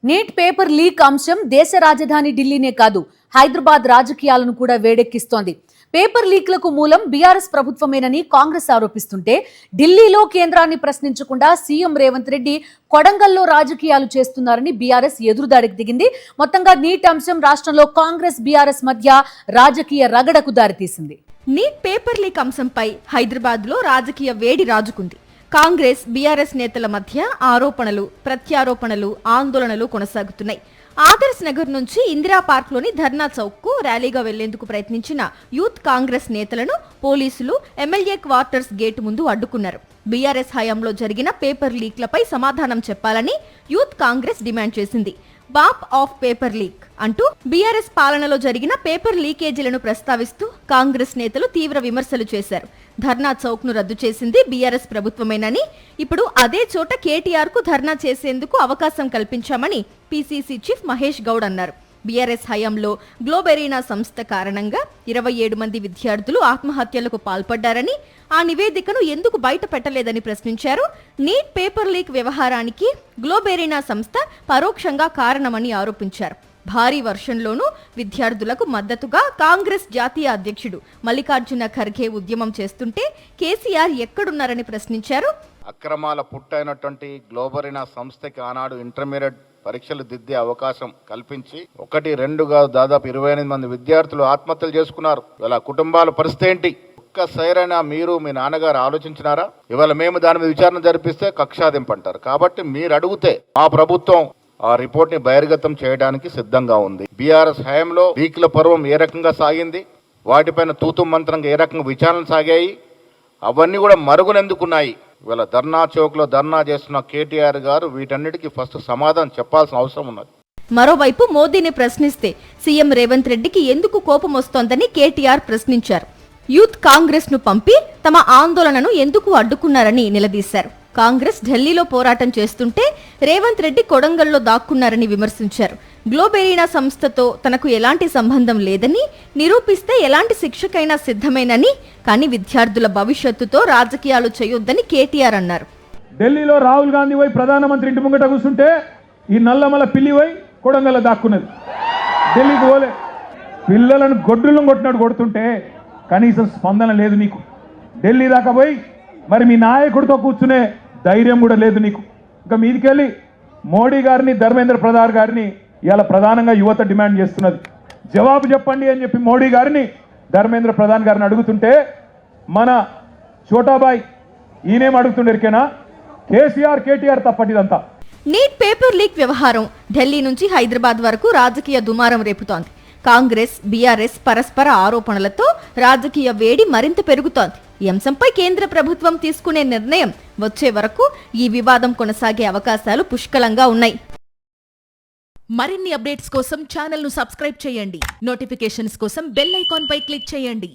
Neat paper leak అంశం దేశ రాజధాని ఢిల్లీనే కాదు హైదరాబాద్ రాజకీయాలను కూడా వేడెక్కిస్తోంది. పేపర్ లీక్లకు మూలం బీఆర్ఎస్ ప్రభుత్వమేనని కాంగ్రెస్ ఆరోపిస్తుంటే ఢిల్లీలో కేంద్రాన్ని ప్రశ్నించకుండా సీఎం రేవంత్ రెడ్డి కొడంగల్లో రాజకీయాలు చేస్తున్నారని బీఆర్ఎస్ ఎదురుదాడికి దిగింది. మొత్తంగా నీట్ అంశం రాష్ట్రంలో కాంగ్రెస్ బీఆర్ఎస్ మధ్య రాజకీయ రగడకు దారితీసింది. నీట్ పేపర్ లీక్ అంశంపై హైదరాబాద్లో రాజకీయ వేడి రాజుకుంది. కాంగ్రెస్ బీఆర్ఎస్ నేతల మధ్య ఆరోపణలు, ప్రత్యారోపణలు, ఆందోళనలు కొనసాగుతున్నాయి. ఆదర్శ్ నగర్ నుంచి ఇందిరా పార్క్ లోని ధర్నా చౌక్ కు ర్యాలీగా వెళ్లేందుకు ప్రయత్నించిన యూత్ కాంగ్రెస్ నేతలను పోలీసులు ఎమ్మెల్యే క్వార్టర్స్ గేటు ముందు అడ్డుకున్నారు. బీఆర్ఎస్ హయాంలో జరిగిన పేపర్ లీక్లపై సమాధానం చెప్పాలని యూత్ కాంగ్రెస్ డిమాండ్ చేసింది. బాప్ ఆఫ్ పేపర్ లీక్ అంటూ బీఆర్ఎస్ పాలనలో జరిగిన పేపర్ లీకేజీలను ప్రస్తావిస్తూ కాంగ్రెస్ నేతలు తీవ్ర విమర్శలు చేశారు. ధర్నా చౌక్ ను రద్దు చేసింది బీఆర్ఎస్ ప్రభుత్వమేనని, ఇప్పుడు అదే చోట కేటీఆర్ కు ధర్నా చేసేందుకు అవకాశం కల్పించామని పీసీసీ చీఫ్ మహేష్ గౌడ్ అన్నారు. బీఆర్ఎస్ హయాంలో గ్లోబెరీనా సంస్థ కారణంగా 27 మంది విద్యార్థులు ఆత్మహత్యలకు పాల్పడ్డారని, ఆ నివేదికను ఎందుకు బయట పెట్టలేదని ప్రశ్నించారు. నీట్ పేపర్ లీక్ వ్యవహారానికి గ్లోబెరీనా సంస్థ పరోక్షంగా కారణమని ఆరోపించారు. భారీ వర్షంలోనూ విద్యార్థులకు మద్దతుగా కాంగ్రెస్ జాతీయ అధ్యక్షుడు మల్లికార్జున ఖర్గే ఉద్యమం చేస్తుంటే కేసీఆర్ ఎక్కడున్నారని ప్రశ్నించారు. అక్రమాల పుట్టైనటువంటి గ్లోబరీనా సంస్థకి ఆనాడు ఇంటర్మీడియట్ పరీక్షలు దిద్దే అవకాశం కల్పించి 1-2గా దాదాపు 28 మంది విద్యార్థులు ఆత్మహత్యలు చేసుకున్నారు. ఇలా కుటుంబాల పరిస్థితి ఏంటి? ఒక్కసారైనా మీరు మీ నాన్నగారు ఆలోచించినారా? ఇవాళ మేము దాని మీద విచారణ జరిపిస్తే కక్షాదింపు అంటారు. కాబట్టి మీరు అడిగితే మా ప్రభుత్వం ఆ రిపోర్ట్ ని బహిర్గతం చేయడానికి సిద్ధంగా ఉంది. బీఆర్ఎస్ హయాంలో లీక్ల పర్వం ఏ రకంగా సాగింది, వాటిపైన తూతు మంత్రంగా ఏ రకంగా విచారణలు సాగాయి, అవన్నీ కూడా మరుగునెందుకున్నాయి. ఇవాళ ధర్నా చౌక్ లో ధర్నా చేస్తున్న కేటీఆర్ గారు వీటన్నిటికీ ఫస్ట్ సమాధానం చెప్పాల్సిన అవసరం ఉన్నది. మరోవైపు మోదీని ప్రశ్నిస్తే సీఎం రేవంత్ రెడ్డికి ఎందుకు కోపం వస్తోందని కేటీఆర్ ప్రశ్నించారు. యూత్ కాంగ్రెస్ ను పంపి తమ ఆందోళనను ఎందుకు అడ్డుకున్నారని నిలదీశారు. కాంగ్రెస్ ఢిల్లీలో పోరాటం చేస్తుంటే రేవంత్ రెడ్డి కొడంగల్లో దాక్కున్నారని విమర్శించారు. గ్లోబెరీనా సంస్థతో తనకు ఎలాంటి సంబంధం లేదని, నిరూపిస్తే ఎలాంటి శిక్షకైనా సిద్ధమేనని, కానీ విద్యార్థుల భవిష్యత్తుతో రాజకీయాలు చేయొద్దని కేటీఆర్ అన్నారు. ఢిల్లీలో రాహుల్ గాంధీ పోయి ప్రధానమంత్రి ఇంటి ముంగట కూర్చుంటే ఈ నల్లమల పిల్లి పోయి కొడంగల్లో దాక్కున్నది. ఢిల్లీకి పోలే. పిల్లలను గొడ్డులను కొట్టినట్టు కొడుతుంటే కనీసం స్పందన లేదు నీకు. ఢిల్లీ దాకా పోయి మరి మీ నాయకుడితో కూర్చునే ధైర్యం కూడా లేదు నీకు. ఇంకా మీదికెళ్ళి మోడీ గారిని, ధర్మేంద్ర ప్రధాన్ గారిని ఇవాళ ప్రధానంగా యువత డిమాండ్ చేస్తున్నది. జవాబు చెప్పండి అని చెప్పి మోడీ గారిని, ధర్మేంద్ర ప్రధాన్ గారిని అడుగుతుంటే మన చోటాబాయ్ ఈయనేం అడుగుతుండేరికేనా? కేటీఆర్ తప్పటిదంతా. నీట్ పేపర్ లీక్ వ్యవహారం ఢిల్లీ నుంచి హైదరాబాద్ వరకు రాజకీయ దుమారం రేపుతోంది. కాంగ్రెస్ బీఆర్ఎస్ పరస్పర ఆరోపణలతో రాజకీయ వేడి మరింత పెరుగుతోంది. ఈ అంశంపై కేంద్ర ప్రభుత్వం తీసుకునే నిర్ణయం వచ్చే వరకు ఈ వివాదం కొనసాగే అవకాశాలు పుష్కలంగా ఉన్నాయి. మరిన్ని అప్డేట్స్ కోసం ఛానల్ ను సబ్స్క్రైబ్ చేయండి. నోటిఫికేషన్స్ కోసం బెల్ ఐకాన్ పై క్లిక్ చేయండి.